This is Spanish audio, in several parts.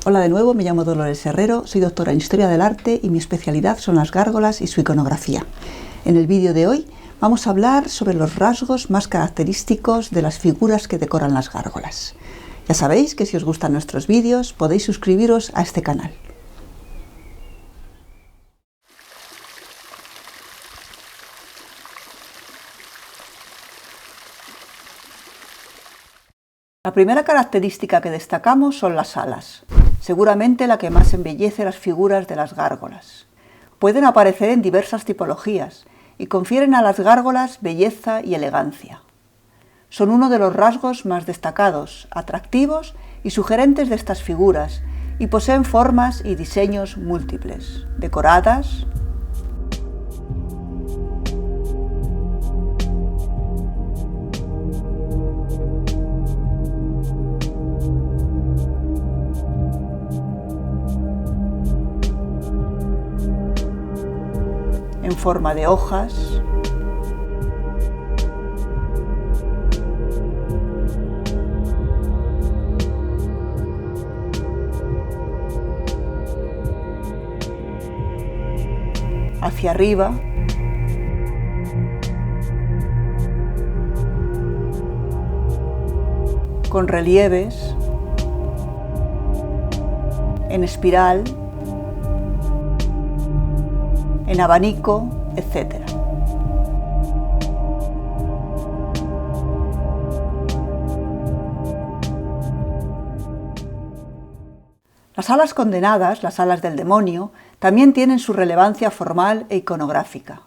Hola de nuevo, me llamo Dolores Herrero, soy doctora en Historia del Arte y mi especialidad son las gárgolas y su iconografía. En el vídeo de hoy vamos a hablar sobre los rasgos más característicos de las figuras que decoran las gárgolas. Ya sabéis que si os gustan nuestros vídeos podéis suscribiros a este canal. La primera característica que destacamos son las alas, seguramente la que más embellece las figuras de las gárgolas. Pueden aparecer en diversas tipologías y confieren a las gárgolas belleza y elegancia. Son uno de los rasgos más destacados, atractivos y sugerentes de estas figuras y poseen formas y diseños múltiples, decoradas, en forma de hojas, hacia arriba, con relieves, en espiral, en abanico, etc. Las alas condenadas, las alas del demonio, también tienen su relevancia formal e iconográfica.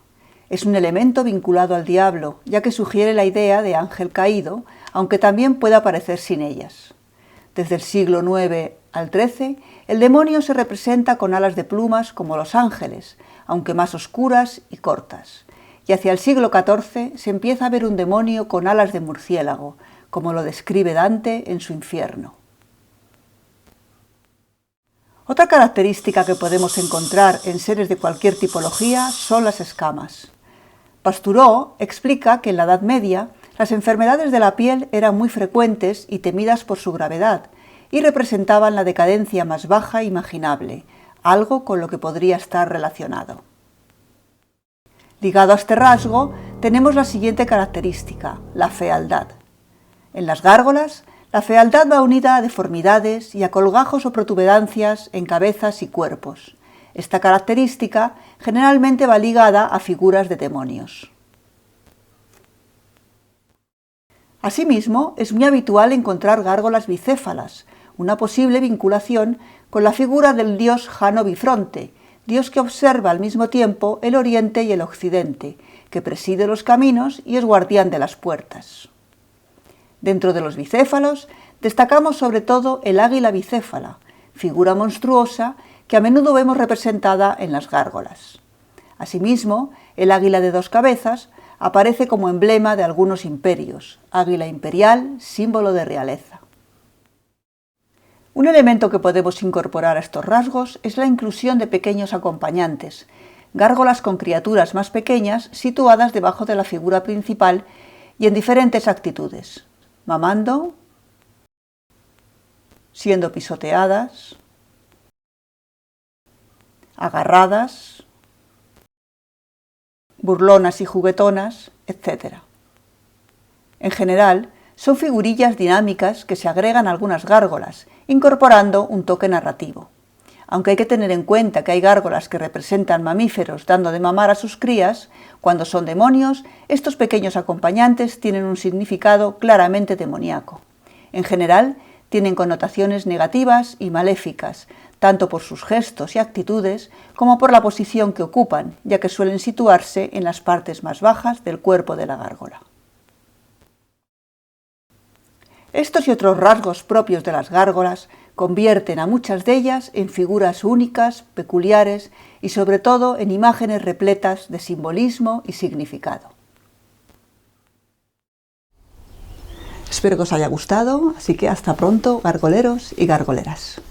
Es un elemento vinculado al diablo, ya que sugiere la idea de ángel caído, aunque también puede aparecer sin ellas. Desde el siglo IX al XIII, el demonio se representa con alas de plumas como los ángeles, aunque más oscuras y cortas. Y hacia el siglo XIV se empieza a ver un demonio con alas de murciélago, como lo describe Dante en su Infierno. Otra característica que podemos encontrar en seres de cualquier tipología son las escamas. Pastureau explica que en la Edad Media las enfermedades de la piel eran muy frecuentes y temidas por su gravedad, y representaban la decadencia más baja imaginable, algo con lo que podría estar relacionado. Ligado a este rasgo, tenemos la siguiente característica, la fealdad. En las gárgolas, la fealdad va unida a deformidades y a colgajos o protuberancias en cabezas y cuerpos. Esta característica generalmente va ligada a figuras de demonios. Asimismo, es muy habitual encontrar gárgolas bicéfalas, una posible vinculación con la figura del dios Jano Bifronte, dios que observa al mismo tiempo el oriente y el occidente, que preside los caminos y es guardián de las puertas. Dentro de los bicéfalos destacamos sobre todo el águila bicéfala, figura monstruosa que a menudo vemos representada en las gárgolas. Asimismo, el águila de dos cabezas aparece como emblema de algunos imperios, águila imperial, símbolo de realeza. Un elemento que podemos incorporar a estos rasgos es la inclusión de pequeños acompañantes, gárgolas con criaturas más pequeñas situadas debajo de la figura principal y en diferentes actitudes, mamando, siendo pisoteadas, agarradas, burlonas y juguetonas, etc. En general, son figurillas dinámicas que se agregan a algunas gárgolas, incorporando un toque narrativo. Aunque hay que tener en cuenta que hay gárgolas que representan mamíferos dando de mamar a sus crías, cuando son demonios, estos pequeños acompañantes tienen un significado claramente demoníaco. En general, tienen connotaciones negativas y maléficas, tanto por sus gestos y actitudes como por la posición que ocupan, ya que suelen situarse en las partes más bajas del cuerpo de la gárgola. Estos y otros rasgos propios de las gárgolas convierten a muchas de ellas en figuras únicas, peculiares y sobre todo en imágenes repletas de simbolismo y significado. Espero que os haya gustado, así que hasta pronto, gargoleros y gargoleras.